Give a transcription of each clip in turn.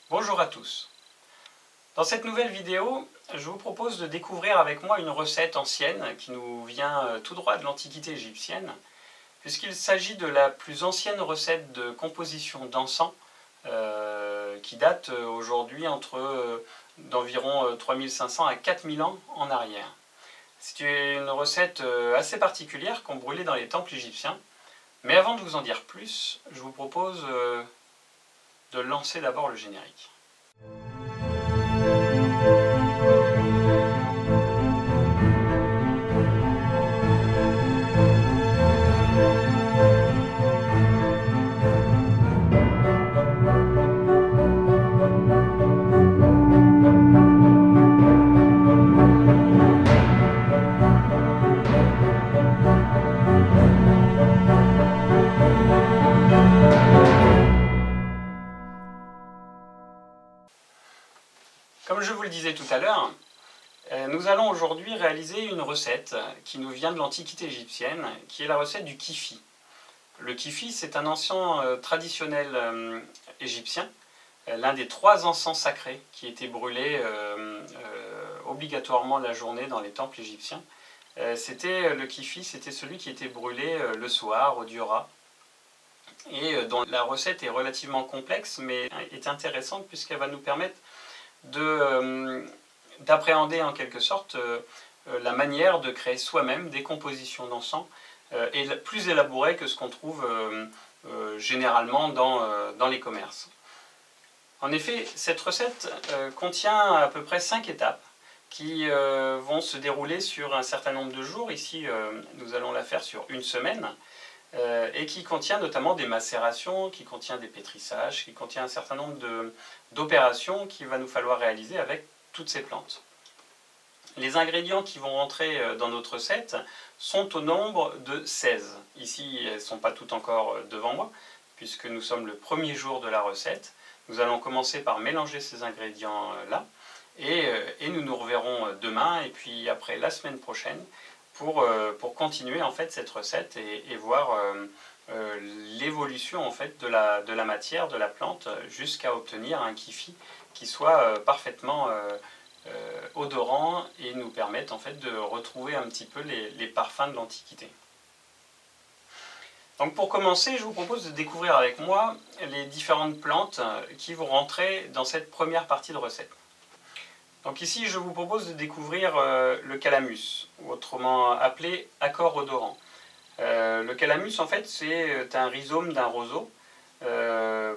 Bonjour à tous. Dans cette nouvelle vidéo, je vous propose de découvrir avec moi une recette ancienne qui nous vient tout droit de l'Antiquité égyptienne, puisqu'il s'agit de la plus ancienne recette de composition d'encens qui date aujourd'hui d'environ 3500 à 4000 ans en arrière. C'est une recette assez particulière qu'on brûlait dans les temples égyptiens, mais avant de vous en dire plus, je vous propose de lancer d'abord le générique. Comme je vous le disais tout à l'heure, nous allons aujourd'hui réaliser une recette qui nous vient de l'Antiquité égyptienne, qui est la recette du kifi. Le kifi, c'est un encens traditionnel égyptien, l'un des 3 encens sacrés qui étaient brûlés obligatoirement la journée dans les temples égyptiens. Le kifi, c'était celui qui était brûlé le soir au dieu Ra, et dont la recette est relativement complexe, mais est intéressante puisqu'elle va nous permettre d'appréhender en quelque sorte la manière de créer soi-même des compositions d'encens et plus élaborées que ce qu'on trouve généralement dans les commerces. En effet, cette recette contient à peu près 5 étapes qui vont se dérouler sur un certain nombre de jours. Ici, nous allons la faire sur une semaine. Et qui contient notamment des macérations, qui contient des pétrissages, qui contient un certain nombre d'opérations qu'il va nous falloir réaliser avec toutes ces plantes. Les ingrédients qui vont rentrer dans notre recette sont au nombre de 16. Ici, elles ne sont pas toutes encore devant moi, puisque nous sommes le premier jour de la recette. Nous allons commencer par mélanger ces ingrédients-là, et nous nous reverrons demain, et puis après la semaine prochaine, pour continuer en fait cette recette et voir l'évolution en fait de la matière, de la plante, jusqu'à obtenir un kifi qui soit parfaitement odorant et nous permette en fait de retrouver un petit peu les parfums de l'Antiquité. Donc pour commencer, je vous propose de découvrir avec moi les différentes plantes qui vont rentrer dans cette première partie de recette. Donc ici, je vous propose de découvrir le calamus, autrement appelé accord odorant. Le calamus, en fait, c'est un rhizome d'un roseau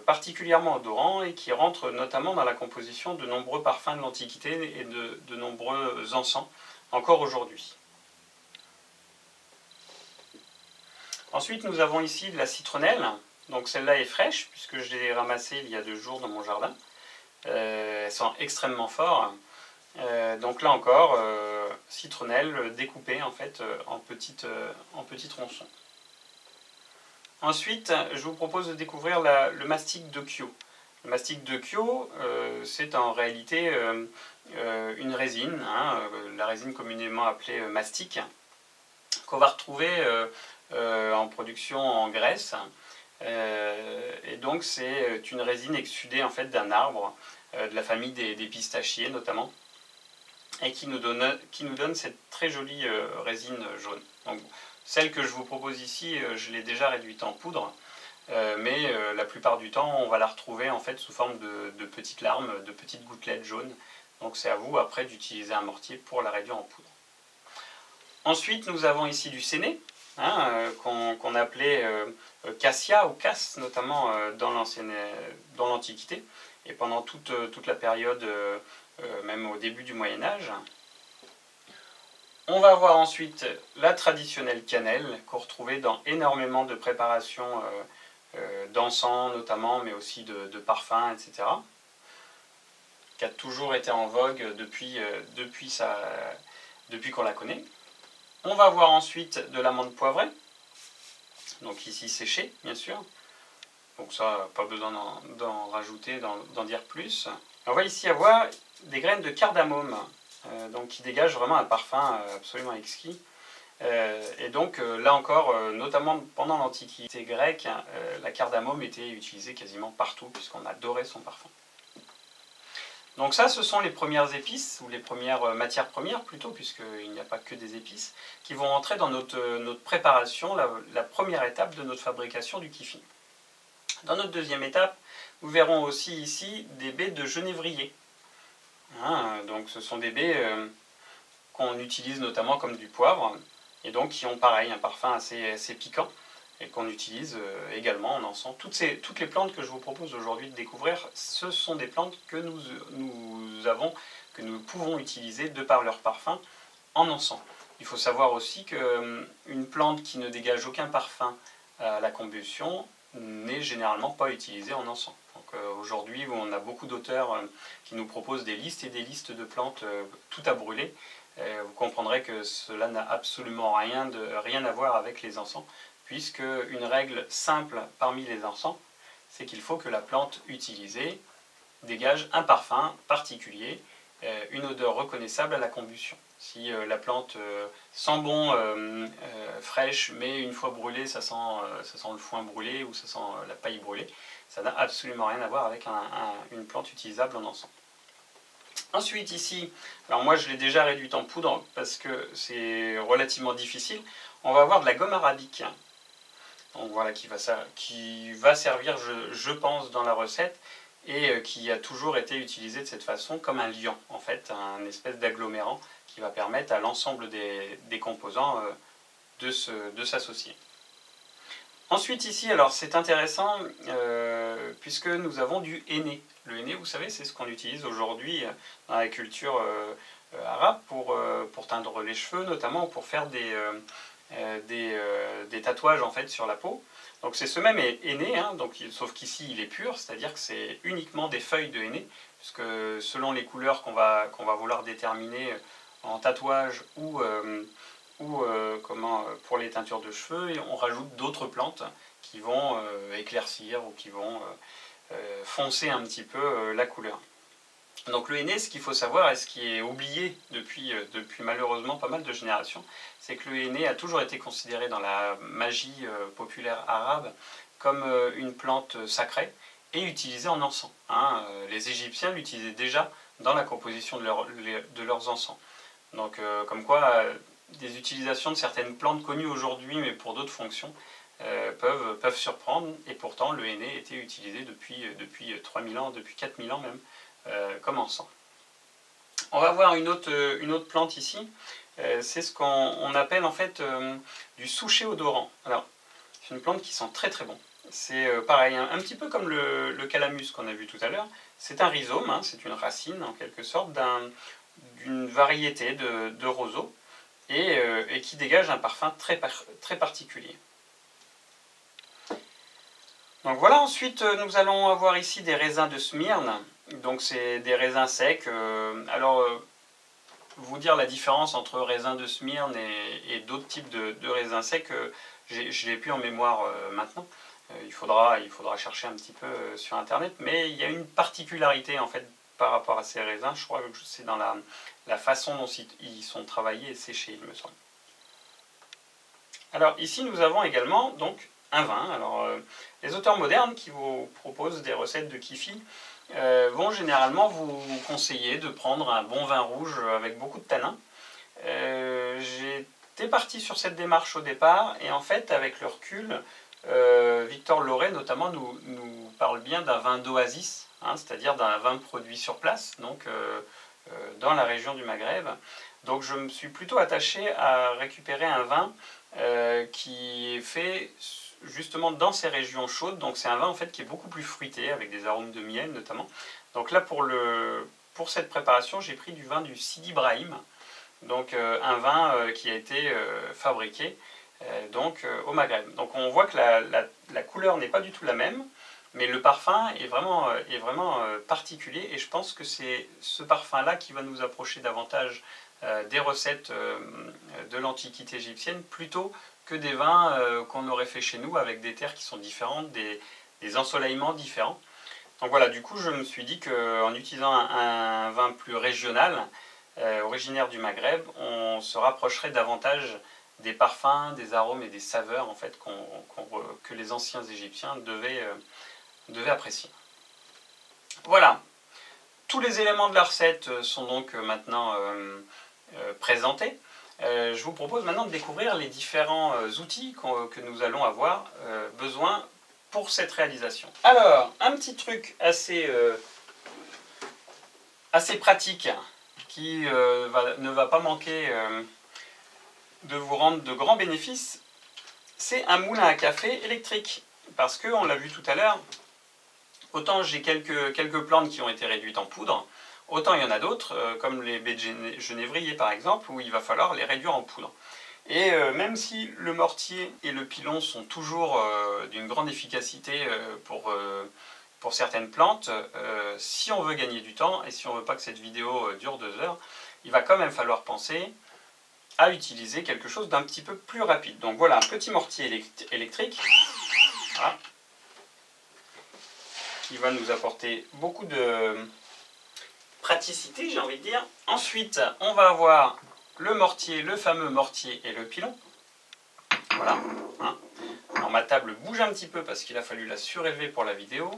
particulièrement odorant et qui rentre notamment dans la composition de nombreux parfums de l'Antiquité et de nombreux encens, encore aujourd'hui. Ensuite, nous avons ici de la citronnelle. Donc celle-là est fraîche, puisque je l'ai ramassée il y a 2 jours dans mon jardin. Elle sent extrêmement fort. Donc là encore, citronnelle découpée en fait en petites tronçons. Ensuite, je vous propose de découvrir le mastic de Kyo. Le mastic de Kyo, c'est en réalité une résine, la résine communément appelée mastic, qu'on va retrouver en production en Grèce. Et donc c'est une résine exsudée en fait d'un arbre de la famille des pistachiers notamment, et qui nous donne cette très jolie résine jaune. Donc, celle que je vous propose ici, je l'ai déjà réduite en poudre, mais la plupart du temps, on va la retrouver en fait sous forme de petites larmes, de petites gouttelettes jaunes. Donc c'est à vous après d'utiliser un mortier pour la réduire en poudre. Ensuite, nous avons ici du séné, qu'on appelait cassia ou casse, notamment dans l'Antiquité, et pendant toute la période même au début du Moyen-Âge. On va avoir ensuite la traditionnelle cannelle, qu'on retrouvait dans énormément de préparations d'encens notamment, mais aussi de parfums, etc., qui a toujours été en vogue depuis qu'on la connaît. On va avoir ensuite de l'amande poivrée, donc ici séchée, bien sûr. Donc ça, pas besoin d'en rajouter, d'en dire plus. On va ici avoir des graines de cardamome, donc qui dégagent vraiment un parfum absolument exquis. Et donc là encore, notamment pendant l'Antiquité grecque, la cardamome était utilisée quasiment partout puisqu'on adorait son parfum. Donc ça, ce sont les premières épices, ou les premières matières premières plutôt, puisqu'il n'y a pas que des épices, qui vont entrer dans notre préparation, la première étape de notre fabrication du kifi. Dans notre deuxième étape, nous verrons aussi ici des baies de genévrier. Donc ce sont des baies qu'on utilise notamment comme du poivre, et donc qui ont pareil un parfum assez piquant, et qu'on utilise également en encens. Toutes les plantes que je vous propose aujourd'hui de découvrir, ce sont des plantes que nous pouvons utiliser de par leur parfum en encens. Il faut savoir aussi qu'une plante qui ne dégage aucun parfum à la combustion n'est généralement pas utilisée en encens. Donc aujourd'hui, on a beaucoup d'auteurs qui nous proposent des listes et des listes de plantes tout à brûler. Vous comprendrez que cela n'a absolument rien à voir avec les encens, puisque une règle simple parmi les encens, c'est qu'il faut que la plante utilisée dégage un parfum particulier, une odeur reconnaissable à la combustion. Si la plante sent bon, fraîche, mais une fois brûlée, ça sent le foin brûlé ou ça sent la paille brûlée, ça n'a absolument rien à voir avec une plante utilisable en encens. Ensuite ici, alors moi je l'ai déjà réduite en poudre parce que c'est relativement difficile, on va avoir de la gomme arabique. Donc voilà, qui va servir, je pense, dans la recette, et qui a toujours été utilisé de cette façon comme un liant, en fait, un espèce d'agglomérant qui va permettre à l'ensemble des composants de s'associer. Ensuite ici, alors c'est intéressant puisque nous avons du henné. Le henné, vous savez, c'est ce qu'on utilise aujourd'hui dans la culture arabe pour teindre les cheveux, notamment pour faire des tatouages en fait sur la peau. Donc c'est ce même henné, sauf qu'ici il est pur, c'est-à-dire que c'est uniquement des feuilles de henné, puisque selon les couleurs qu'on va vouloir déterminer en tatouage ou pour les teintures de cheveux, on rajoute d'autres plantes qui vont éclaircir ou qui vont foncer un petit peu la couleur. Donc le henné, ce qu'il faut savoir, et ce qui est oublié depuis malheureusement pas mal de générations, c'est que le henné a toujours été considéré dans la magie populaire arabe comme une plante sacrée et utilisée en encens. Les Égyptiens l'utilisaient déjà dans la composition de leurs encens. Donc comme quoi, des utilisations de certaines plantes connues aujourd'hui, mais pour d'autres fonctions, peuvent surprendre, et pourtant le henné était utilisé depuis 3000 ans, depuis 4000 ans même, comme encens. On va voir une autre plante ici, c'est ce qu'on appelle en fait du souchet odorant. Alors, c'est une plante qui sent très très bon. C'est pareil, un petit peu comme le calamus qu'on a vu tout à l'heure. C'est un rhizome, c'est une racine en quelque sorte d'une variété de roseaux et qui dégage un parfum très particulier. Donc voilà, ensuite nous allons avoir ici des raisins de Smyrne. Donc c'est des raisins secs. Vous dire la différence entre raisins de Smyrne et d'autres types de raisins secs, je l'ai plus en mémoire maintenant. Il faudra chercher un petit peu sur internet, mais il y a une particularité en fait par rapport à ces raisins. Je crois que c'est dans la façon dont ils sont travaillés et séchés, il me semble. Alors ici nous avons également donc un vin. Alors les auteurs modernes qui vous proposent des recettes de kifi vont généralement vous conseiller de prendre un bon vin rouge avec beaucoup de tanins. J'étais parti sur cette démarche au départ, et en fait avec le recul, Victor Loret notamment nous parle bien d'un vin d'oasis, c'est-à-dire d'un vin produit sur place, donc dans la région du Maghreb. Donc je me suis plutôt attaché à récupérer un vin qui est fait justement dans ces régions chaudes. Donc c'est un vin en fait qui est beaucoup plus fruité, avec des arômes de miel notamment. Donc là pour cette préparation, j'ai pris du vin du Sidi Brahim, donc un vin qui a été fabriqué au Maghreb. Donc on voit que la couleur n'est pas du tout la même, mais le parfum est vraiment particulier, et je pense que c'est ce parfum-là qui va nous approcher davantage des recettes de l'Antiquité égyptienne, plutôt que des vins qu'on aurait fait chez nous avec des terres qui sont différentes, des ensoleillements différents. Donc voilà, du coup je me suis dit qu'en utilisant un vin plus régional, originaire du Maghreb, on se rapprocherait davantage des parfums, des arômes et des saveurs en fait, que les anciens Égyptiens devaient apprécier. Voilà. tous les éléments de la recette sont donc maintenant présentés. Je vous propose maintenant de découvrir les différents outils que nous allons avoir besoin pour cette réalisation. Alors, un petit truc assez pratique qui ne va pas manquer de vous rendre de grands bénéfices, c'est un moulin à café électrique. Parce que, on l'a vu tout à l'heure, autant j'ai quelques plantes qui ont été réduites en poudre, autant il y en a d'autres, comme les baies de genévrier par exemple, où il va falloir les réduire en poudre. Et même si le mortier et le pilon sont toujours d'une grande efficacité pour certaines plantes, si on veut gagner du temps, et si on ne veut pas que cette vidéo dure 2 heures, il va quand même falloir penser à utiliser quelque chose d'un petit peu plus rapide. Donc voilà un petit mortier électrique, voilà, qui va nous apporter beaucoup de praticité, j'ai envie de dire. Ensuite, on va avoir le mortier, le fameux mortier et le pilon. Voilà. Hein. Alors ma table bouge un petit peu parce qu'il a fallu la surélever pour la vidéo.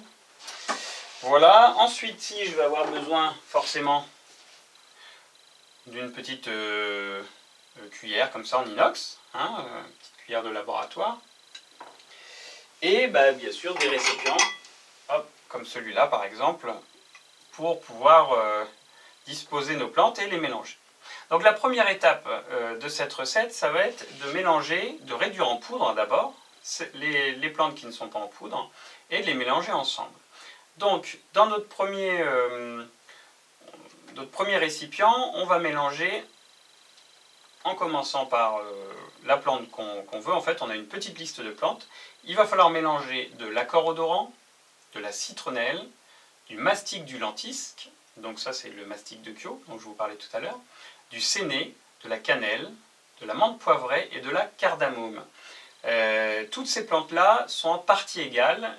Voilà. Ensuite, si je vais avoir besoin forcément d'une petite cuillère comme ça en inox, hein, petite cuillère de laboratoire. Et bah, bien sûr des récipients, hop, comme celui-là par exemple, pour pouvoir disposer nos plantes et les mélanger. Donc la première étape de cette recette, ça va être de mélanger, de réduire en poudre d'abord les plantes qui ne sont pas en poudre et de les mélanger ensemble. Donc dans notre premier récipient, on va mélanger en commençant par la plante qu'on veut. En fait, on a une petite liste de plantes. Il va falloir mélanger de l'accord odorant, de la citronnelle, du mastic du lentisque, donc ça c'est le mastic de Kyo dont je vous parlais tout à l'heure, du séné, de la cannelle, de la menthe poivrée et de la cardamome. Toutes ces plantes-là sont en partie égales.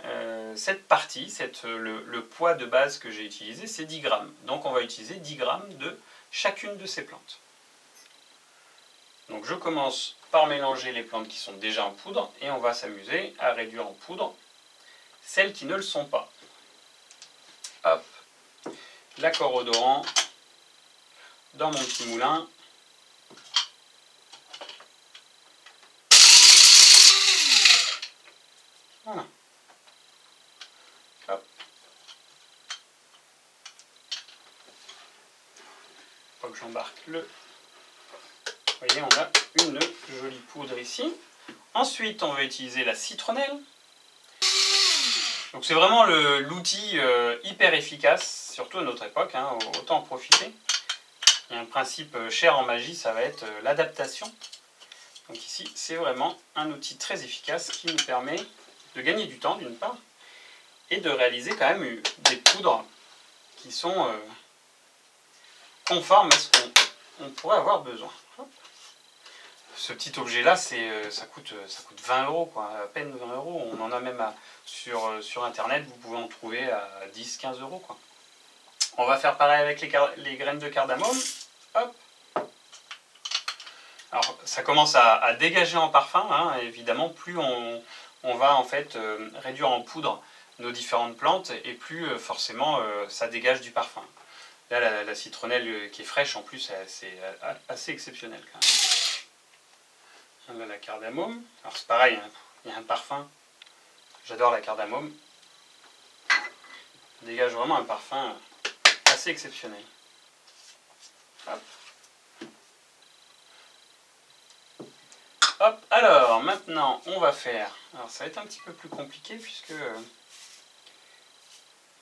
Cette partie, le poids de base que j'ai utilisé, c'est 10 grammes. Donc on va utiliser 10 grammes de chacune de ces plantes. Donc je commence par mélanger les plantes qui sont déjà en poudre et on va s'amuser à réduire en poudre celles qui ne le sont pas. Hop, l'accord odorant dans mon petit moulin. Voilà. Hop. Faut que j'embarque le... Vous voyez, on a une jolie poudre ici. Ensuite, on va utiliser la citronnelle. Donc c'est vraiment l'outil hyper efficace, surtout à notre époque, hein, autant en profiter. Il y a un principe cher en magie, ça va être l'adaptation. Donc ici, c'est vraiment un outil très efficace qui nous permet de gagner du temps d'une part, et de réaliser quand même des poudres qui sont conformes à ce qu'on pourrait avoir besoin. Hop. Ce petit objet-là, ça coûte 20 €, quoi, à peine 20 €. On en a même sur Internet, vous pouvez en trouver à 10-15 €. Quoi. On va faire pareil avec les graines de cardamome. Hop. Alors, ça commence à dégager en parfum, hein, évidemment, plus on va en fait réduire en poudre nos différentes plantes, et plus forcément ça dégage du parfum. Là, la citronnelle qui est fraîche, en plus, c'est assez exceptionnel. Quand même. Là, la cardamome, alors c'est pareil, hein, il y a un parfum, j'adore la cardamome, ça dégage vraiment un parfum assez exceptionnel. Hop. Hop, alors maintenant on va faire, alors ça va être un petit peu plus compliqué puisque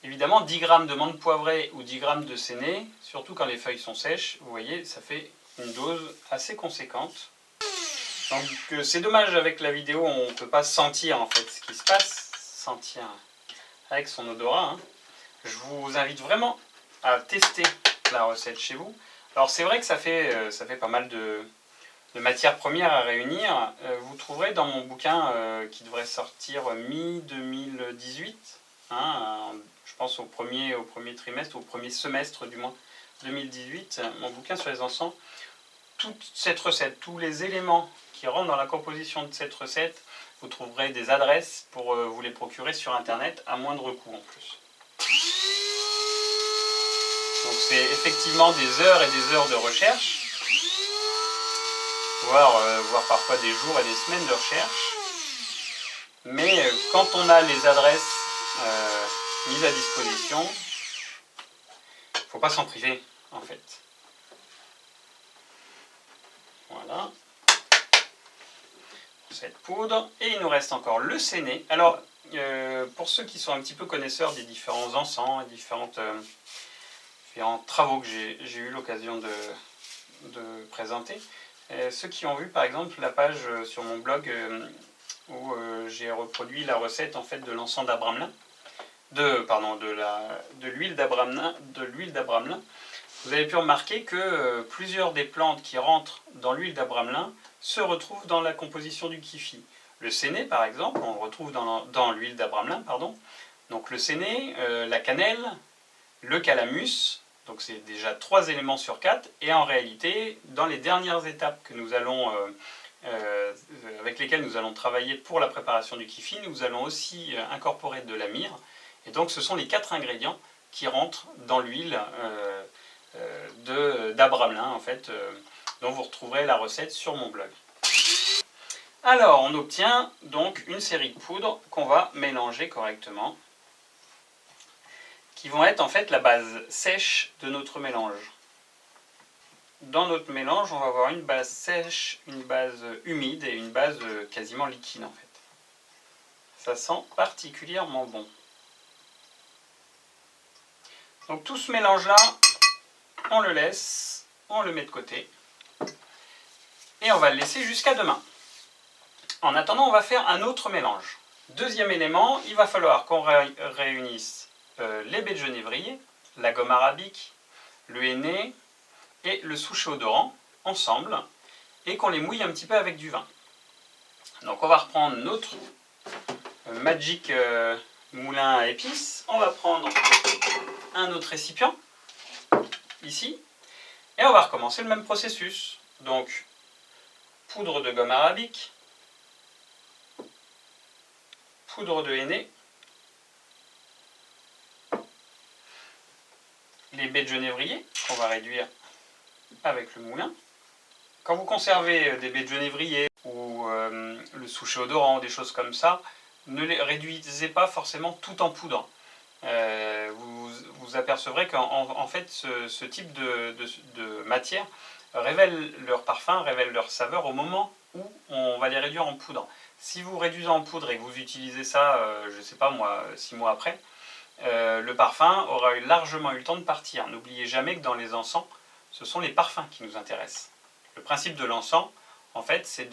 évidemment 10 grammes de menthe poivrée ou 10 grammes de séné, surtout quand les feuilles sont sèches, vous voyez ça fait une dose assez conséquente. Donc c'est dommage, avec la vidéo on ne peut pas sentir en fait ce qui se passe, sentir avec son odorat. Hein. Je vous invite vraiment à tester la recette chez vous. Alors c'est vrai que ça fait pas mal de matières premières à réunir. Vous trouverez dans mon bouquin qui devrait sortir mi-2018, hein, je pense au premier trimestre, au premier semestre du moins 2018, mon bouquin sur les encens. Toute cette recette, tous les éléments qui rentrent dans la composition de cette recette, vous trouverez des adresses pour vous les procurer sur internet à moindre coût en plus. Donc c'est effectivement des heures et des heures de recherche, voire parfois des jours et des semaines de recherche. Mais quand on a les adresses mises à disposition, il ne faut pas s'en priver en fait. Voilà. Cette poudre. Et il nous reste encore le séné. Alors, pour ceux qui sont un petit peu connaisseurs des différents encens et différents travaux que j'ai eu l'occasion de présenter, ceux qui ont vu par exemple la page sur mon blog où j'ai reproduit la recette en fait de l'encens d'Abramelin, de l'huile d'Abramelin, vous avez pu remarquer que plusieurs des plantes qui rentrent dans l'huile d'Abramelin se retrouvent dans la composition du kifi. Le séné, par exemple, on le retrouve dans l'huile d'Abramelin, pardon. Donc le séné, la cannelle, le calamus, donc c'est déjà 3 éléments sur 4, et en réalité, dans les dernières étapes que nous allons, avec lesquelles nous allons travailler pour la préparation du kifi, nous allons aussi incorporer de la myrrhe, et donc ce sont les 4 ingrédients qui rentrent dans l'huile d'Abramelin, en fait, dont vous retrouverez la recette sur mon blog. Alors, on obtient donc une série de poudres qu'on va mélanger correctement, qui vont être en fait la base sèche de notre mélange. Dans notre mélange, on va avoir une base sèche, une base humide et une base quasiment liquide en fait. Ça sent particulièrement bon. Donc tout ce mélange-là, on le laisse, on le met de côté et on va le laisser jusqu'à demain. En attendant, on va faire un autre mélange. Deuxième élément, il va falloir qu'on réunisse les baies de genévrier, la gomme arabique, le henné et le souchet odorant ensemble et qu'on les mouille un petit peu avec du vin. Donc on va reprendre notre Magic moulin à épices. On va prendre un autre récipient, ici, et on va recommencer le même processus. Donc, poudre de gomme arabique, poudre de henné, les baies de genévrier qu'on va réduire avec le moulin. Quand vous conservez des baies de genévrier ou le souchet odorant, des choses comme ça, ne les réduisez pas forcément tout en poudre. Vous apercevrez qu'en fait ce type de matière révèle leur parfum, révèle leur saveur au moment où on va les réduire en poudre. Si vous réduisez en poudre et que vous utilisez ça, je ne sais pas moi, 6 mois après, le parfum aura largement eu le temps de partir. N'oubliez jamais que dans les encens, ce sont les parfums qui nous intéressent. Le principe de l'encens, en fait, c'est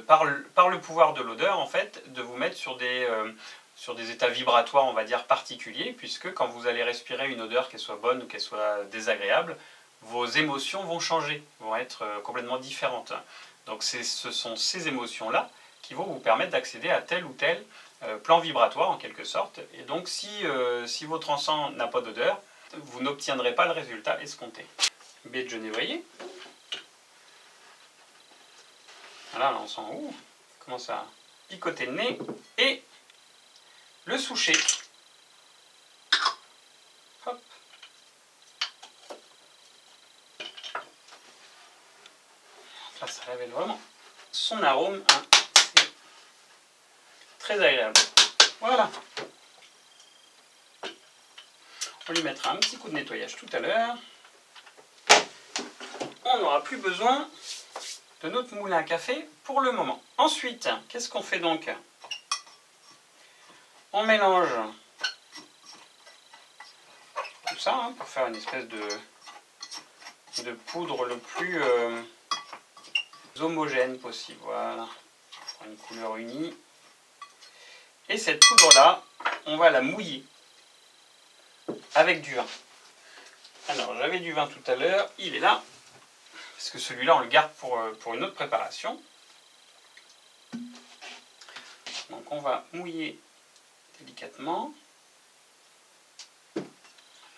par le pouvoir de l'odeur, en fait, de vous mettre sur des états vibratoires, on va dire, particuliers, puisque quand vous allez respirer une odeur, qu'elle soit bonne ou qu'elle soit désagréable, vos émotions vont changer, vont être complètement différentes. Donc ce sont ces émotions-là qui vont vous permettre d'accéder à tel ou tel plan vibratoire, en quelque sorte. Et donc si votre encens n'a pas d'odeur, vous n'obtiendrez pas le résultat escompté. Baie de genévrier. Voilà, l'encens commence à picoter le nez. Et le souchet. Hop. Là, ça révèle vraiment son arôme. Hein. Très agréable. Voilà. On lui mettra un petit coup de nettoyage tout à l'heure. On n'aura plus besoin de notre moulin à café pour le moment. Ensuite, qu'est-ce qu'on fait donc? On mélange tout ça hein, pour faire une espèce de poudre le plus homogène possible. Voilà, une couleur unie. Et cette poudre-là, on va la mouiller avec du vin. Alors, j'avais du vin tout à l'heure, il est là, parce que celui-là, on le garde pour une autre préparation. Donc, on va mouiller délicatement.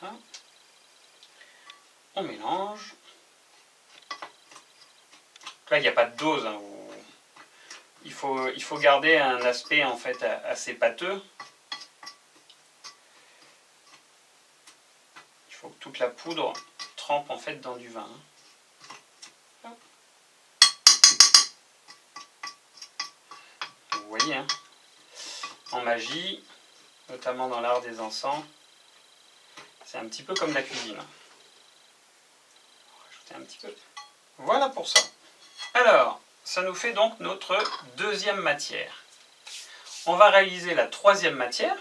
Voilà. On mélange. Là, il n'y a pas de dose. Hein, il faut garder un aspect en fait assez pâteux. Il faut que toute la poudre trempe en fait dans du vin. Vous voyez, hein, en magie, notamment dans l'art des encens, c'est un petit peu comme la cuisine. On va rajouter un petit peu. Voilà pour ça. Alors, ça nous fait donc notre deuxième matière. On va réaliser la troisième matière.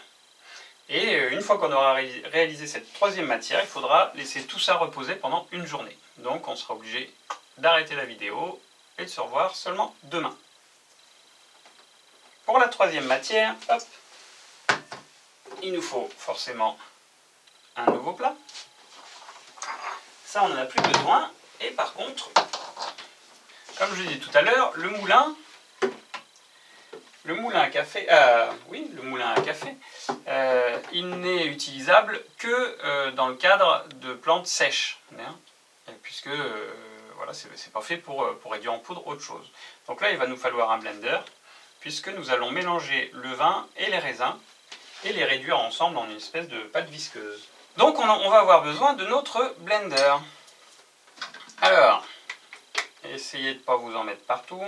Et une fois qu'on aura réalisé cette troisième matière, il faudra laisser tout ça reposer pendant une journée. Donc on sera obligé d'arrêter la vidéo et de se revoir seulement demain. Pour la troisième matière, hop, il nous faut forcément un nouveau plat. Ça, on n'en a plus besoin. Et par contre, comme je disais tout à l'heure, le moulin à café, il n'est utilisable que dans le cadre de plantes sèches, hein, puisque voilà, c'est pas fait pour réduire en poudre autre chose. Donc là, il va nous falloir un blender, puisque nous allons mélanger le vin et les raisins, et les réduire ensemble en une espèce de pâte visqueuse. Donc on va avoir besoin de notre blender. Alors, essayez de ne pas vous en mettre partout.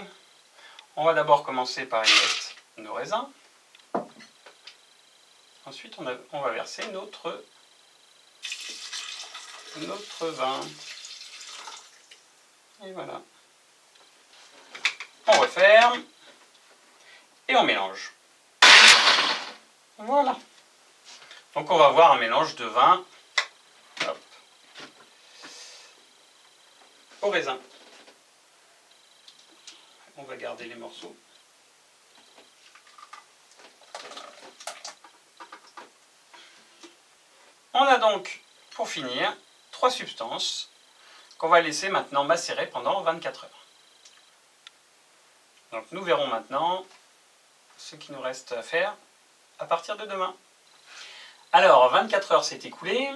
On va d'abord commencer par y mettre nos raisins. Ensuite, on va verser notre vin. Et voilà. On referme. Et on mélange. Voilà. Donc on va avoir un mélange de vin au raisin. On va garder les morceaux. On a donc, pour finir, 3 substances qu'on va laisser maintenant macérer pendant 24 heures. Donc nous verrons maintenant ce qu'il nous reste à faire à partir de demain. Alors, 24 heures s'est écoulé.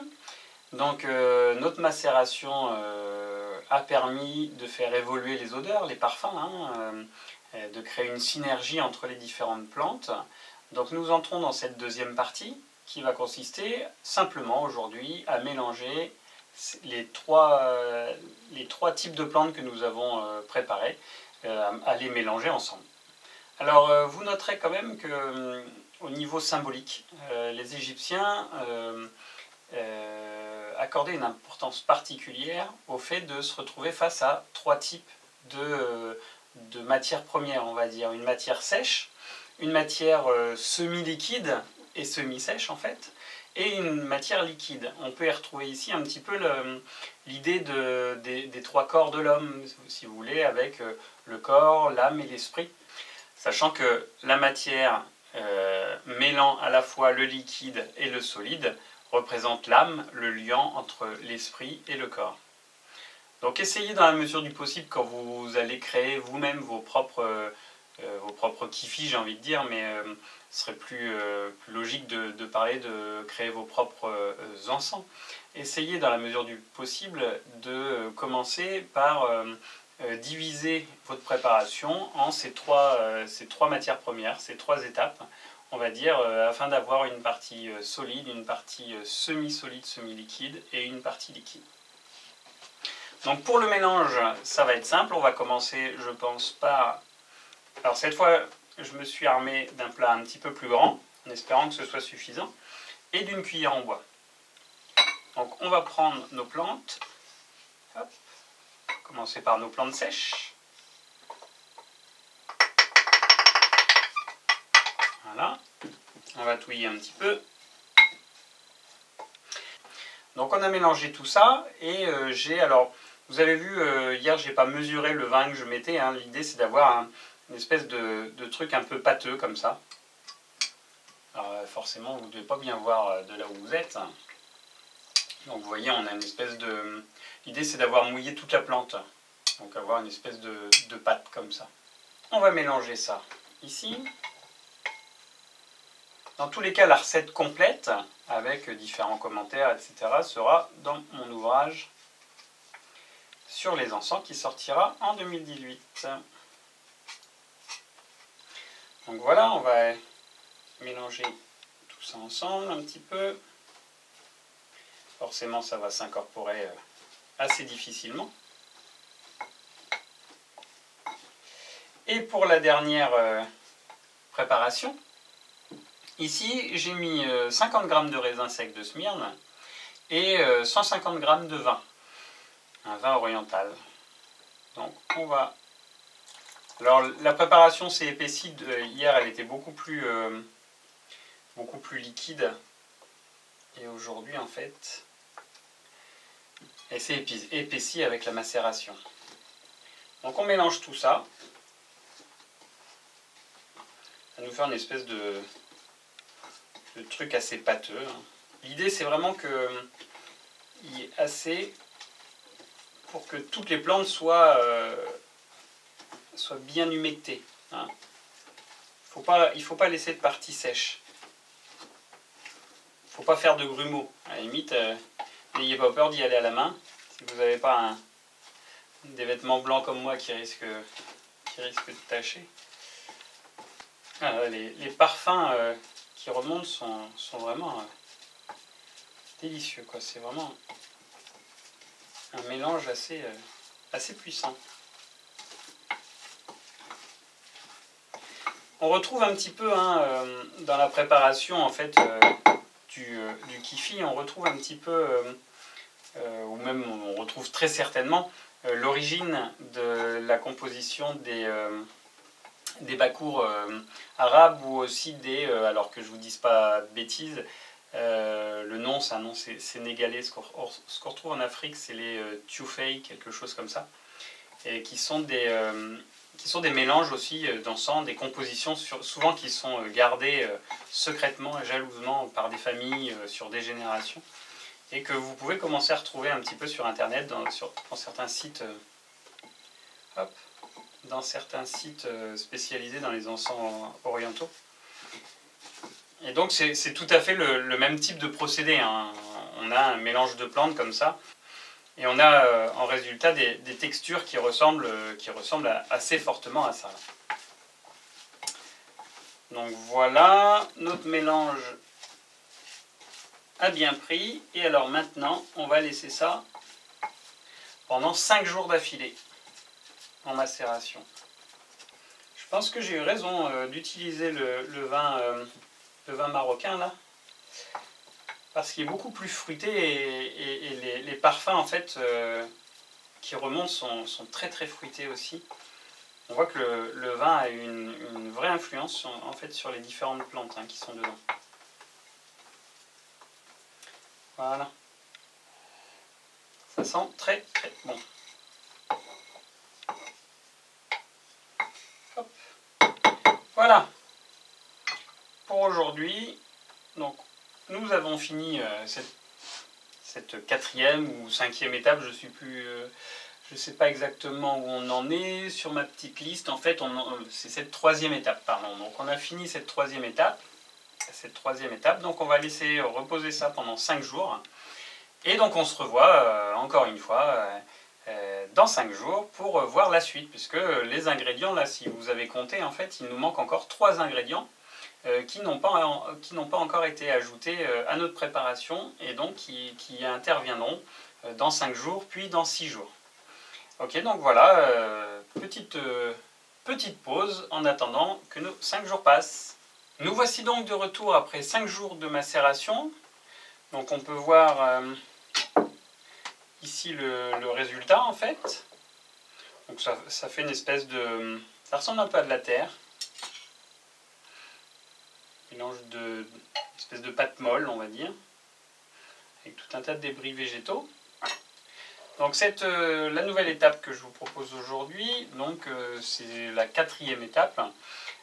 Donc notre macération a permis de faire évoluer les odeurs, les parfums, hein, de créer une synergie entre les différentes plantes. Donc nous entrons dans cette deuxième partie qui va consister simplement aujourd'hui à mélanger les trois types de plantes que nous avons préparées, à les mélanger ensemble. Alors vous noterez quand même que au niveau symbolique, les Égyptiens accordaient une importance particulière au fait de se retrouver face à 3 types de matières premières, on va dire. Une matière sèche, une matière semi-liquide et semi-sèche en fait, et une matière liquide. On peut y retrouver ici un petit peu l'idée des 3 corps de l'homme, si vous voulez, avec le corps, l'âme et l'esprit. Sachant que la matière mêlant à la fois le liquide et le solide représente l'âme, le lien entre l'esprit et le corps. Donc essayez dans la mesure du possible, quand vous allez créer vous-même vos propres kifis, j'ai envie de dire, mais ce serait plus logique de parler de créer vos propres encens. Essayez dans la mesure du possible de commencer par diviser votre préparation en ces trois matières premières, ces 3 étapes, on va dire, afin d'avoir une partie solide, une partie semi-solide, semi-liquide et une partie liquide. Donc pour le mélange, ça va être simple. On va commencer, je pense, par... Alors cette fois, je me suis armé d'un plat un petit peu plus grand, en espérant que ce soit suffisant, et d'une cuillère en bois. Donc on va prendre nos plantes. Hop. Commencer par nos plantes sèches. Voilà. On va touiller un petit peu. Donc on a mélangé tout ça et alors vous avez vu hier j'ai pas mesuré le vin que je mettais, hein. L'idée c'est d'avoir une espèce de truc un peu pâteux comme ça. Alors forcément vous ne devez pas bien voir de là où vous êtes. Donc vous voyez on a une espèce de... L'idée c'est d'avoir mouillé toute la plante. Donc avoir une espèce de pâte comme ça. On va mélanger ça ici. Dans tous les cas, la recette complète, avec différents commentaires, etc., sera dans mon ouvrage sur les encens qui sortira en 2018. Donc voilà, on va mélanger tout ça ensemble un petit peu. forcément ça va s'incorporer assez difficilement. Et pour la dernière préparation, ici j'ai mis 50 g de raisin sec de Smyrne et 150 g de vin, un vin oriental. Donc on va... Alors la préparation s'est épaissie, hier elle était beaucoup plus liquide, et aujourd'hui en fait elle s'est épaissie avec la macération. Donc on mélange tout ça, ça nous fait une espèce de truc assez pâteux. L'idée c'est vraiment qu'il y ait assez pour que toutes les plantes soient bien humectées. Hein. Il ne faut pas laisser de partie sèche. Il ne faut pas faire de grumeaux. À la limite, n'ayez pas peur d'y aller à la main. Si vous n'avez pas des vêtements blancs comme moi qui risquent de tacher. Ah, les parfums qui remontent sont vraiment délicieux, quoi. C'est vraiment un mélange assez puissant. On retrouve un petit peu dans la préparation en fait du kifi, on retrouve un petit peu, ou même on retrouve très certainement l'origine de la composition des bakours arabes, ou aussi alors que je vous dise pas de bêtises, le nom c'est un nom sénégalais, ce qu'on retrouve en Afrique c'est les tioufei, quelque chose comme ça, et qui sont des mélanges aussi d'encens, des compositions souvent qui sont gardées secrètement et jalousement par des familles sur des générations, et que vous pouvez commencer à retrouver un petit peu sur internet, dans certains sites, spécialisés dans les encens orientaux. Et donc c'est tout à fait le même type de procédé, hein. On a un mélange de plantes comme ça, et on a en résultat des textures qui ressemblent assez fortement à ça. Donc voilà, notre mélange a bien pris, et alors maintenant on va laisser ça pendant 5 jours d'affilée en macération. Je pense que j'ai eu raison d'utiliser le vin marocain là, parce qu'il est beaucoup plus fruité, et les parfums en fait qui remontent sont très très fruités aussi. On voit que le vin a une vraie influence en fait sur les différentes plantes qui sont dedans. Voilà. Ça sent très très bon. Hop. Voilà. Pour aujourd'hui, donc nous avons fini cette 4e ou 5e étape, je ne sais pas exactement où on en est sur ma petite liste. En fait, c'est cette 3e étape, pardon. Donc on a fini cette 3e étape. Donc on va laisser reposer ça pendant 5 jours. Et donc on se revoit encore une fois dans 5 jours pour voir la suite, puisque les ingrédients, là, si vous avez compté, en fait, il nous manque encore 3 ingrédients qui n'ont pas encore été ajoutés à notre préparation, et donc qui interviendront dans 5 jours, puis dans 6 jours. Ok, donc voilà, petite pause en attendant que nos 5 jours passent. Nous voici donc de retour après 5 jours de macération. Donc on peut voir ici le résultat en fait. Donc ça fait une espèce de... ça ressemble un peu à de la terre. Mélange une espèce de pâte molle, on va dire, avec tout un tas de débris végétaux. Donc la nouvelle étape que je vous propose aujourd'hui, c'est la 4e étape,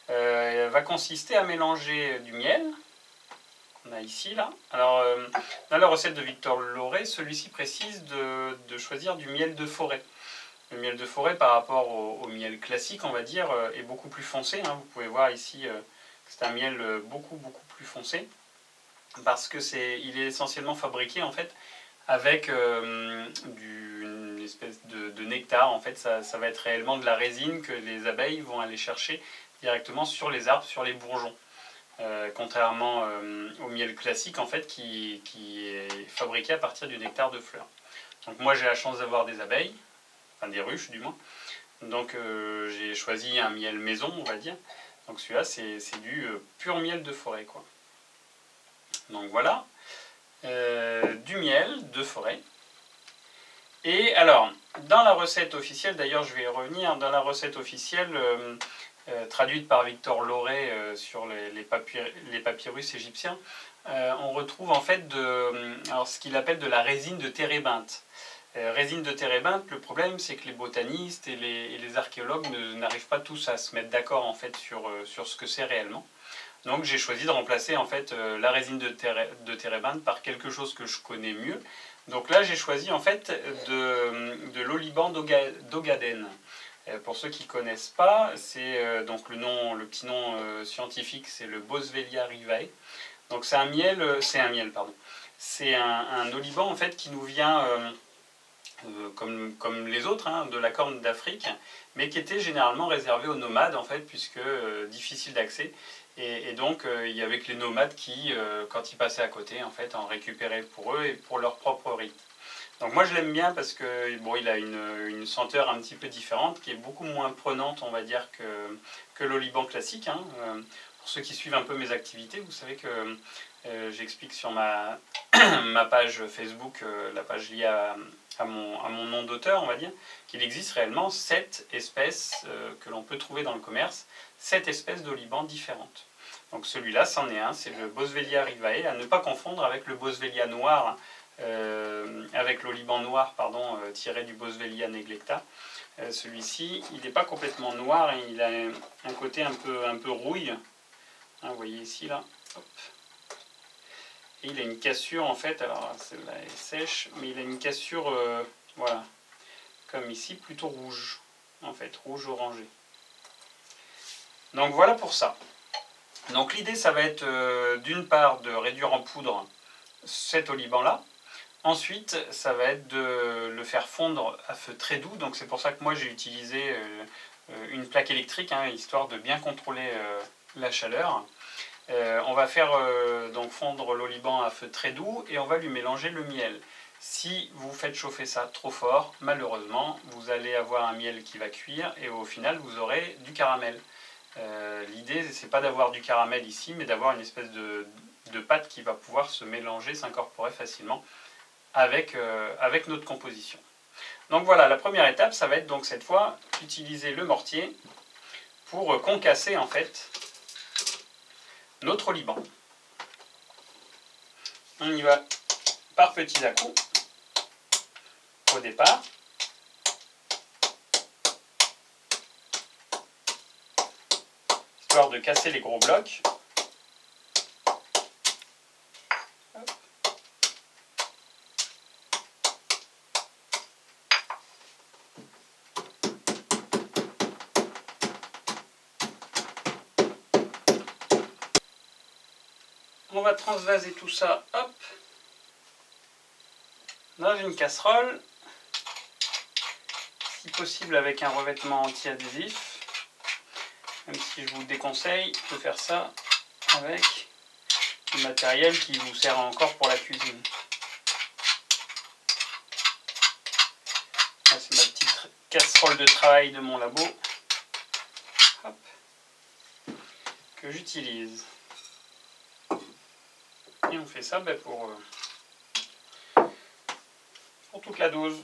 va consister à mélanger du miel, qu'on a ici là. Alors dans la recette de Victor Loret, celui-ci précise de choisir du miel de forêt. Le miel de forêt par rapport au miel classique, on va dire, est beaucoup plus foncé. Vous pouvez voir ici que c'est un miel beaucoup plus foncé, parce que il est essentiellement fabriqué en fait avec une espèce de nectar. En fait, ça va être réellement de la résine que les abeilles vont aller chercher directement sur les arbres, sur les bourgeons. contrairement au miel classique en fait qui est fabriqué à partir du nectar de fleurs. Donc moi j'ai la chance d'avoir des abeilles, enfin des ruches du moins, donc j'ai choisi un miel maison on va dire, donc celui-là c'est du pur miel de forêt quoi. Donc voilà, du miel de forêt. Et alors, dans la recette officielle, d'ailleurs je vais y revenir, dans la recette officielle traduite par Victor Loret sur les papyrus égyptiens, on retrouve en fait alors, ce qu'il appelle de la résine de térébinthe. Résine de térébinthe, le problème c'est que les botanistes et les archéologues n'arrivent pas tous à se mettre d'accord en fait sur ce que c'est réellement. Donc j'ai choisi de remplacer en fait la résine de térébinthe par quelque chose que je connais mieux. Donc là j'ai choisi en fait de l'oliban d'Ogaden. Pour ceux qui ne connaissent pas, c'est donc le petit nom scientifique, c'est le Boswellia rivae. Donc c'est un miel, pardon. C'est un oliban en fait qui nous vient comme les autres hein, de la Corne d'Afrique, mais qui était généralement réservé aux nomades en fait, puisque difficile d'accès. Et donc il y avait que les nomades qui, quand ils passaient à côté, en fait, en récupéraient pour eux et pour leur propre rite. Donc moi je l'aime bien parce que bon, il a une senteur un petit peu différente, qui est beaucoup moins prenante, on va dire, que l'oliban classique. Hein. Pour ceux qui suivent un peu mes activités, vous savez que j'explique sur ma page Facebook, la page liée à mon nom d'auteur, on va dire, qu'il existe réellement 7 espèces que l'on peut trouver dans le commerce, 7 espèces d'oliban différentes. Donc celui-là, c'en est un, c'est le Boswellia rivae, à ne pas confondre avec le Boswellia noir, avec l'oliban noir, pardon, tiré du Boswellia neglecta. Celui-ci, il n'est pas complètement noir, et il a un côté un peu rouille. Hein, vous voyez ici, là. Hop. Et il a une cassure, en fait, alors celle-là est sèche, mais il a une cassure, voilà, comme ici, plutôt rouge, en fait, rouge-orangé. Donc voilà pour ça. Donc l'idée, ça va être d'une part de réduire en poudre cet oliban-là. Ensuite, ça va être de le faire fondre à feu très doux. Donc c'est pour ça que moi j'ai utilisé une plaque électrique, hein, histoire de bien contrôler la chaleur. On va faire donc fondre l'oliban à feu très doux et on va lui mélanger le miel. Si vous faites chauffer ça trop fort, malheureusement, vous allez avoir un miel qui va cuire et au final vous aurez du caramel. L'idée, c'est pas d'avoir du caramel ici, mais d'avoir une espèce de pâte qui va pouvoir se mélanger, s'incorporer facilement avec notre composition. Donc voilà, la première étape, ça va être donc cette fois utiliser le mortier pour concasser en fait notre oliban. On y va par petits à-coups au départ. Histoire de casser les gros blocs. On va transvaser tout ça, hop, dans une casserole, si possible avec un revêtement anti-adhésif, même si je vous déconseille de faire ça avec du matériel qui vous sert encore pour la cuisine. Là, c'est ma petite casserole de travail de mon labo, hop, que j'utilise. Et on fait ça pour toute la dose.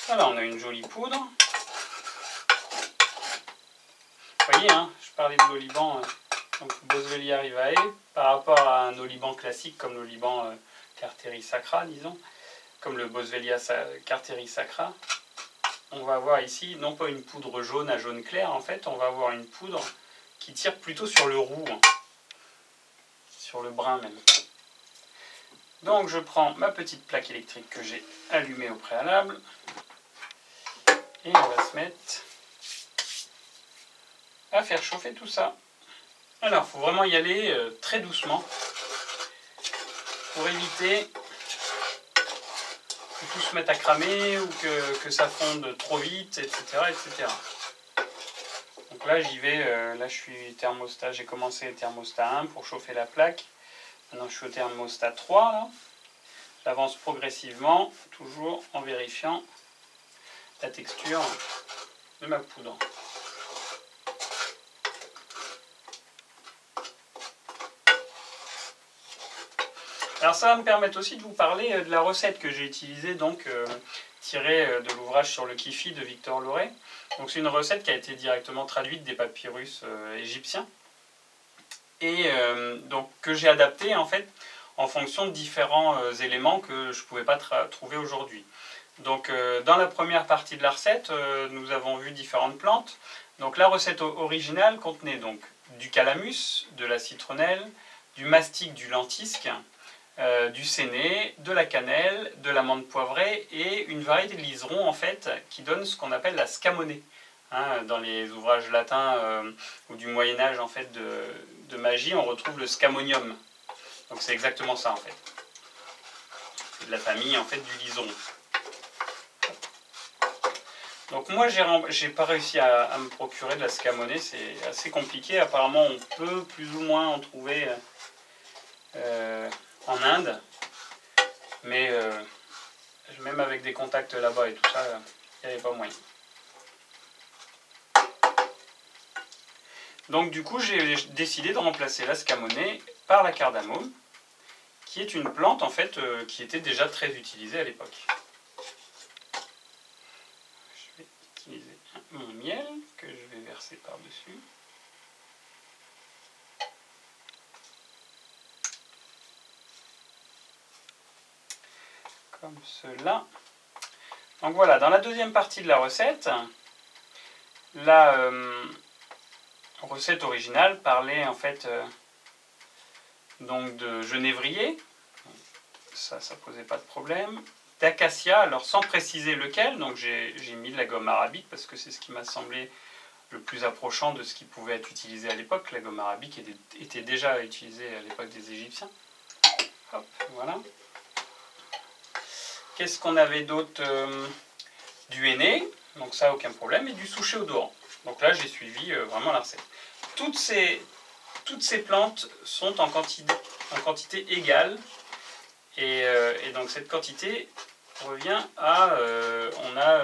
Voilà, on a une jolie poudre. Vous voyez, hein, je parlais de l'oliban, donc Boswellia rivae, par rapport à un oliban classique comme l'oliban Carteris sacra, disons, comme le Boswellia Carteris sacra. On va avoir ici, non pas une poudre jaune à jaune clair, en fait, on va avoir une poudre qui tire plutôt sur le roux, hein, sur le brun même. Donc je prends ma petite plaque électrique que j'ai allumée au préalable et on va se mettre à faire chauffer tout ça. Alors il faut vraiment y aller très doucement pour éviter que tout se mette à cramer ou que ça fonde trop vite, etc. etc. Donc Donc là j'y vais, là je suis thermostat, j'ai commencé thermostat 1 pour chauffer la plaque. Maintenant je suis au thermostat 3 là. J'avance progressivement, toujours en vérifiant la texture de ma poudre. Alors ça va me permettre aussi de vous parler de la recette que j'ai utilisée, donc tirée de l'ouvrage sur le Kifi de Victor Loret. Donc c'est une recette qui a été directement traduite des papyrus égyptiens et donc que j'ai adaptée en fait en fonction de différents éléments que je ne pouvais pas trouver aujourd'hui. Donc dans la première partie de la recette, nous avons vu différentes plantes. Donc la recette originale contenait donc du calamus, de la citronnelle, du mastic, du lentisque, du séné, de la cannelle, de l'amande poivrée et une variété de liseron en fait qui donne ce qu'on appelle la scamonée. Hein, dans les ouvrages latins ou du Moyen-Âge en fait de magie, on retrouve le scamonium. Donc c'est exactement ça en fait. C'est de la famille en fait du liseron. Donc moi j'ai pas réussi à me procurer de la scamonée, c'est assez compliqué. Apparemment on peut plus ou moins en trouver en Inde, mais même avec des contacts là-bas et tout ça, il n'y avait pas moyen. Donc du coup j'ai décidé de remplacer la scamonée par la cardamome, qui est une plante en fait qui était déjà très utilisée à l'époque. Je vais utiliser mon miel que je vais verser par-dessus. Comme cela. Donc voilà, dans la deuxième partie de la recette, la recette originale parlait en fait donc de genévrier, ça posait pas de problème, d'acacia, alors sans préciser lequel, donc j'ai mis de la gomme arabique parce que c'est ce qui m'a semblé le plus approchant de ce qui pouvait être utilisé à l'époque. La gomme arabique était déjà utilisée à l'époque des Égyptiens. Hop, voilà. Qu'est-ce qu'on avait d'autre? Du henné, donc ça aucun problème, et du souchet odorant. Donc là j'ai suivi vraiment la recette. Toutes ces plantes sont en quantité égale, et donc cette quantité revient à, on a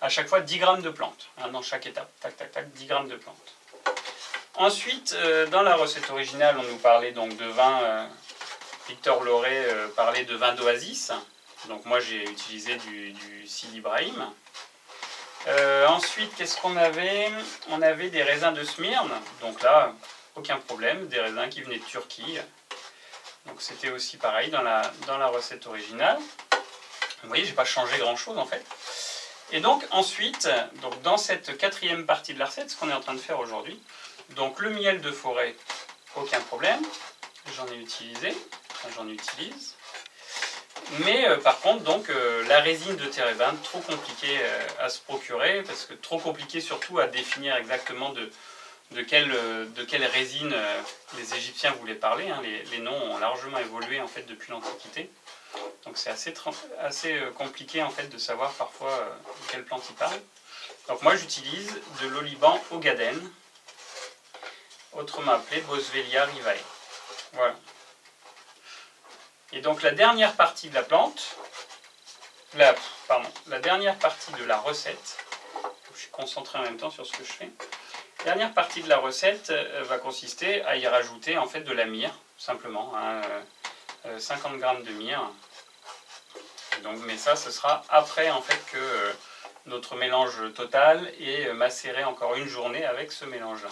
à chaque fois 10 grammes de plantes, hein, dans chaque étape, tac tac tac, 10 grammes de plantes. Ensuite, dans la recette originale, on nous parlait donc de vin, Victor Loret parlait de vin d'oasis, donc moi j'ai utilisé du Sidi Ibrahim. Ensuite, qu'est-ce qu'on avait? On avait des raisins de Smyrne, donc là, aucun problème, des raisins qui venaient de Turquie. Donc c'était aussi pareil dans la recette originale. Vous voyez, j'ai pas changé grand-chose en fait. Et donc ensuite, donc dans cette quatrième partie de la recette, ce qu'on est en train de faire aujourd'hui, donc le miel de forêt, aucun problème, j'en ai utilisé, enfin, j'en utilise. Mais par contre, donc, la résine de térébinthe, trop compliquée à se procurer, parce que trop compliqué surtout à définir exactement de quelle résine les Égyptiens voulaient parler. Hein. Les noms ont largement évolué en fait depuis l'Antiquité. Donc c'est assez compliqué en fait de savoir parfois de quelle plante ils parlent. Donc moi j'utilise de l'oliban ogaden, autrement appelé Boswellia rivae. Voilà. Et donc la dernière partie de la plante, la dernière partie de la recette, je suis concentré en même temps sur ce que je fais, la dernière partie de la recette va consister à y rajouter en fait de la myrrhe, simplement, hein, 50 g de myrrhe. Donc, mais ça, ce sera après en fait que notre mélange total est macéré encore une journée avec ce mélange-là.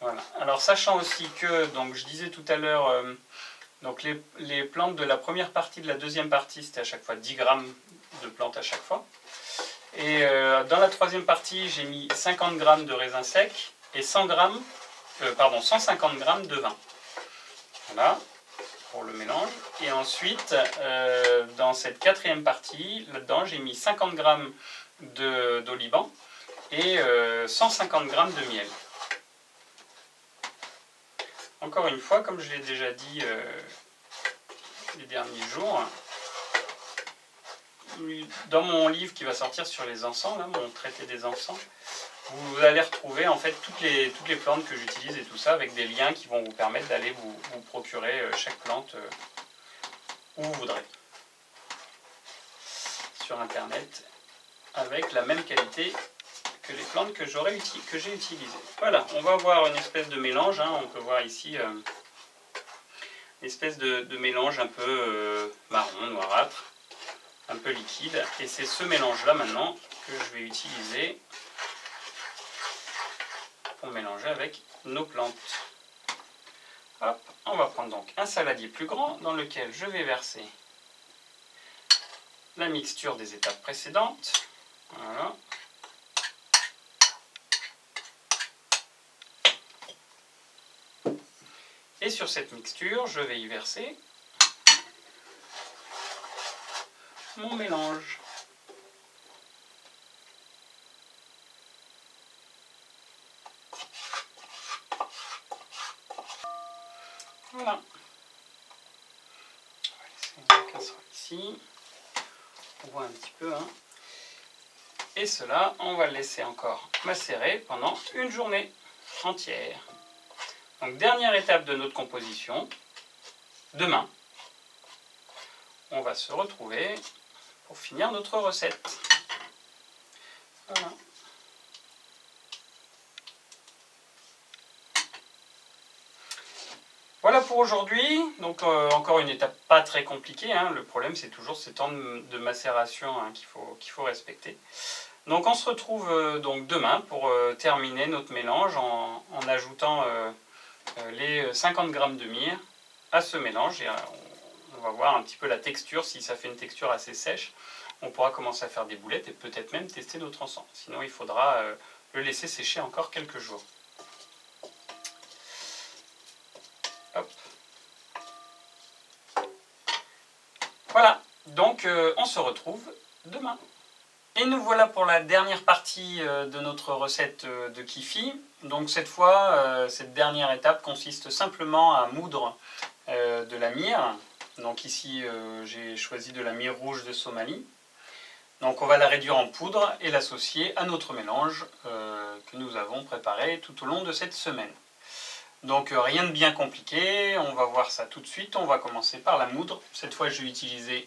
Voilà. Alors sachant aussi que, donc je disais tout à l'heure, donc les plantes de la première partie, de la deuxième partie, c'était à chaque fois 10 grammes de plantes à chaque fois. Et dans la troisième partie, j'ai mis 50 grammes de raisins secs et 150 grammes de vin. Voilà, pour le mélange. Et ensuite, dans cette quatrième partie, là-dedans, j'ai mis 50 grammes d'oliban et 150 grammes de miel. Encore une fois, comme je l'ai déjà dit les derniers jours, dans mon livre qui va sortir sur les encens, là, mon traité des encens, vous allez retrouver en fait toutes les plantes que j'utilise et tout ça avec des liens qui vont vous permettre d'aller vous procurer chaque plante où vous voudrez sur internet avec la même qualité que les plantes que j'ai utilisées. Voilà, on va avoir une espèce de mélange, hein, on peut voir ici une espèce de mélange un peu marron, noirâtre, un peu liquide, et c'est ce mélange là maintenant que je vais utiliser pour mélanger avec nos plantes. Hop, on va prendre donc un saladier plus grand dans lequel je vais verser la mixture des étapes précédentes. Voilà. Et sur cette mixture, je vais y verser mon mélange. Voilà. On va laisser une casserole ici. On voit un petit peu. Hein. Et cela, on va le laisser encore macérer pendant une journée entière. Donc dernière étape de notre composition. Demain, on va se retrouver pour finir notre recette. Voilà. Voilà pour aujourd'hui, donc encore une étape pas très compliquée, hein. Le problème c'est toujours ces temps de macération hein, qu'il faut respecter. Donc on se retrouve donc demain pour terminer notre mélange en ajoutant les 50 g de myrrhe à ce mélange. Et, on va voir un petit peu la texture, si ça fait une texture assez sèche, on pourra commencer à faire des boulettes et peut-être même tester notre encens. Sinon il faudra le laisser sécher encore quelques jours. Hop. Voilà, donc on se retrouve demain. Et nous voilà pour la dernière partie de notre recette de Kifi. Donc cette fois, cette dernière étape consiste simplement à moudre de la myrrhe. Donc ici, j'ai choisi de la myrrhe rouge de Somalie. Donc on va la réduire en poudre et l'associer à notre mélange que nous avons préparé tout au long de cette semaine. Donc rien de bien compliqué, on va voir ça tout de suite. On va commencer par la moudre. Cette fois, je vais utiliser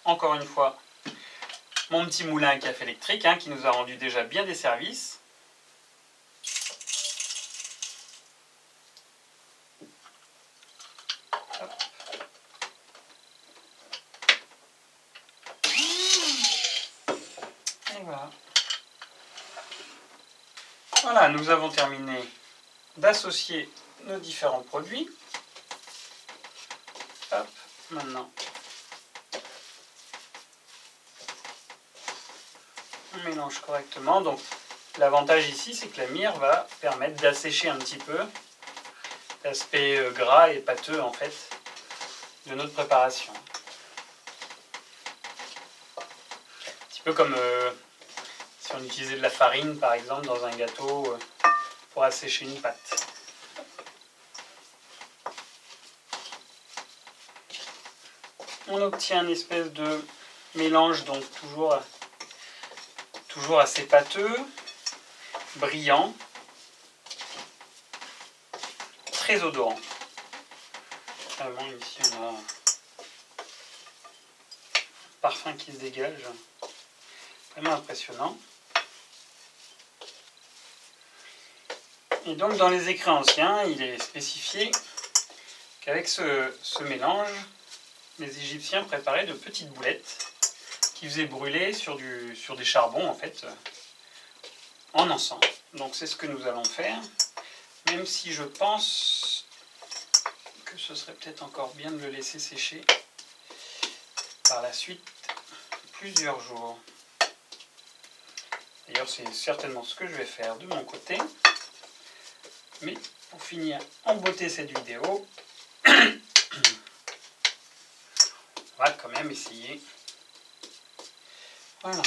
encore une fois mon petit moulin à café électrique hein, qui nous a rendu déjà bien des services. Hop. Et voilà. Voilà, nous avons terminé d'associer nos différents produits. Hop, maintenant, on mélange correctement. Donc, l'avantage ici, c'est que la myrrhe va permettre d'assécher un petit peu l'aspect gras et pâteux en fait de notre préparation. Un petit peu comme si on utilisait de la farine par exemple dans un gâteau pour assécher une pâte. On obtient une espèce de mélange donc toujours assez pâteux, brillant, très odorant. Vraiment ici on a un parfum qui se dégage, vraiment impressionnant. Et donc dans les écrits anciens, il est spécifié qu'avec ce mélange, les Égyptiens préparaient de petites boulettes qui faisaient brûler sur des charbons en fait, en encens. Donc c'est ce que nous allons faire, même si je pense que ce serait peut-être encore bien de le laisser sécher par la suite plusieurs jours. D'ailleurs c'est certainement ce que je vais faire de mon côté. Mais pour finir en beauté cette vidéo, on va quand même essayer. Voilà.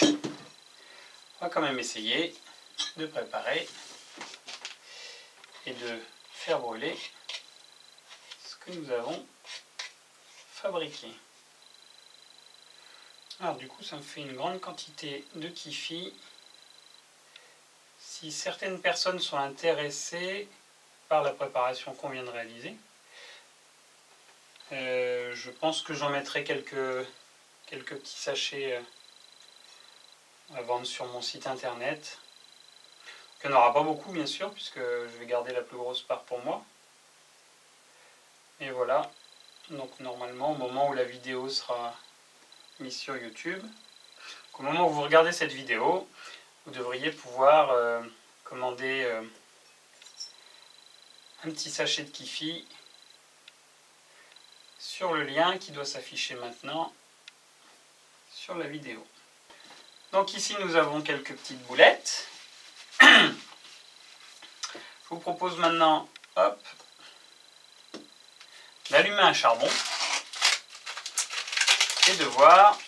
On va quand même essayer de préparer et de faire brûler ce que nous avons fabriqué. Alors du coup ça me fait une grande quantité de Kifi. Si certaines personnes sont intéressées par la préparation qu'on vient de réaliser, je pense que j'en mettrai quelques petits sachets à vendre sur mon site internet. Il n'y en aura pas beaucoup bien sûr, puisque je vais garder la plus grosse part pour moi. Et voilà, donc normalement au moment où la vidéo sera mise sur YouTube, au moment où vous regardez cette vidéo, vous devriez pouvoir commander un petit sachet de Kifi sur le lien qui doit s'afficher maintenant sur la vidéo. Donc ici nous avons quelques petites boulettes. Je vous propose maintenant, hop, d'allumer un charbon et de voir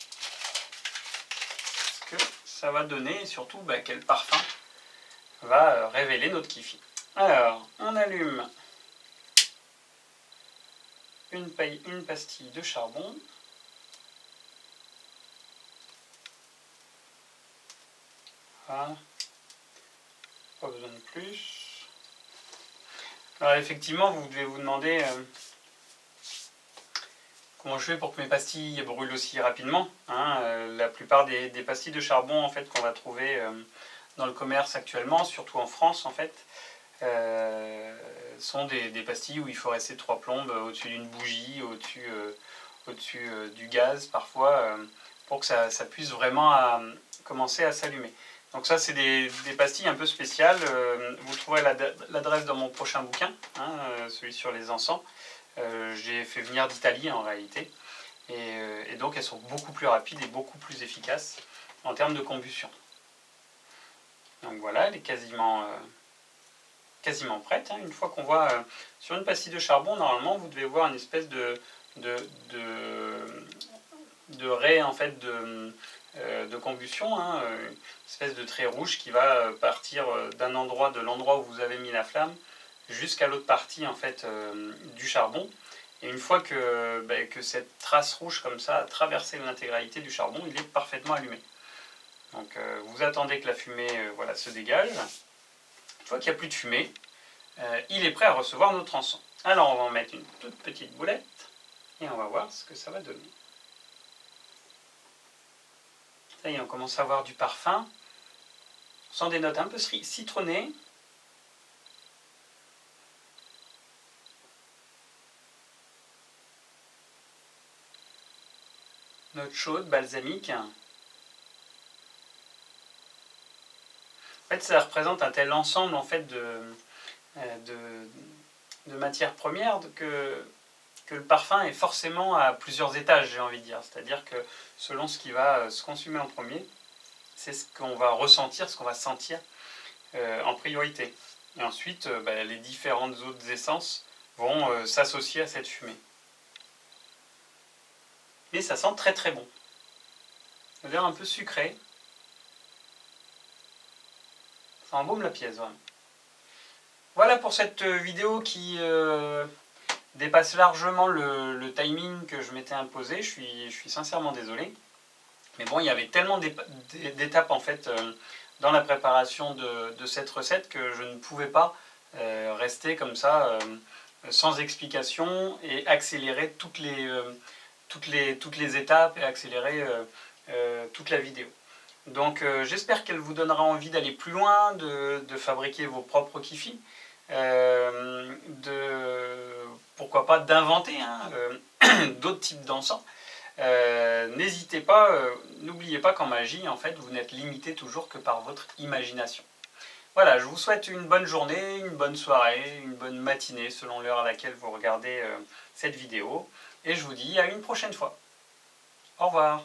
ce que ça va donner et surtout quel parfum va révéler notre Kifi. Alors, on allume une pastille de charbon. Voilà. Pas besoin de plus. Alors effectivement, vous devez vous demander comment je fais pour que mes pastilles brûlent aussi rapidement. La plupart des pastilles de charbon en fait, qu'on va trouver dans le commerce actuellement, surtout en France en fait, sont des pastilles où il faut rester 3 plombes au-dessus d'une bougie, au-dessus du gaz parfois, pour que ça puisse vraiment commencer à s'allumer. Donc ça c'est des pastilles un peu spéciales, vous trouverez l'adresse dans mon prochain bouquin, celui sur les encens. J'ai fait venir d'Italie en réalité, et donc elles sont beaucoup plus rapides et beaucoup plus efficaces en termes de combustion. Donc voilà, elle est quasiment prête. Une fois qu'on voit sur une pastille de charbon, normalement vous devez voir une espèce de raie en fait de combustion, une espèce de trait rouge qui va partir de l'endroit où vous avez mis la flamme jusqu'à l'autre partie en fait du charbon. Et une fois que cette trace rouge comme ça a traversé l'intégralité du charbon, il est parfaitement allumé. Donc vous attendez que la fumée se dégage. Une fois qu'il n'y a plus de fumée, il est prêt à recevoir notre encens. Alors on va en mettre une toute petite boulette et on va voir ce que ça va donner. Ça y est, on commence à avoir du parfum. On sent des notes un peu citronnées. Note chaude, balsamique. En fait, ça représente un tel ensemble en fait, de matières premières que le parfum est forcément à plusieurs étages, j'ai envie de dire. C'est-à-dire que selon ce qui va se consumer en premier, c'est ce qu'on va ressentir, ce qu'on va sentir en priorité. Et ensuite, les différentes autres essences vont s'associer à cette fumée. Mais ça sent très très bon. Odeur un peu sucrée. Ça embaume la pièce, vraiment. Voilà pour cette vidéo qui dépasse largement le timing que je m'étais imposé. Je suis sincèrement désolé. Mais bon, il y avait tellement d'étapes en fait dans la préparation de cette recette que je ne pouvais pas rester comme ça sans explication et accélérer toutes les étapes et accélérer toute la vidéo. Donc j'espère qu'elle vous donnera envie d'aller plus loin, de fabriquer vos propres Kifi, pourquoi pas d'inventer d'autres types d'encens. N'hésitez pas, n'oubliez pas qu'en magie, en fait, vous n'êtes limité toujours que par votre imagination. Voilà, je vous souhaite une bonne journée, une bonne soirée, une bonne matinée, selon l'heure à laquelle vous regardez cette vidéo. Et je vous dis à une prochaine fois. Au revoir.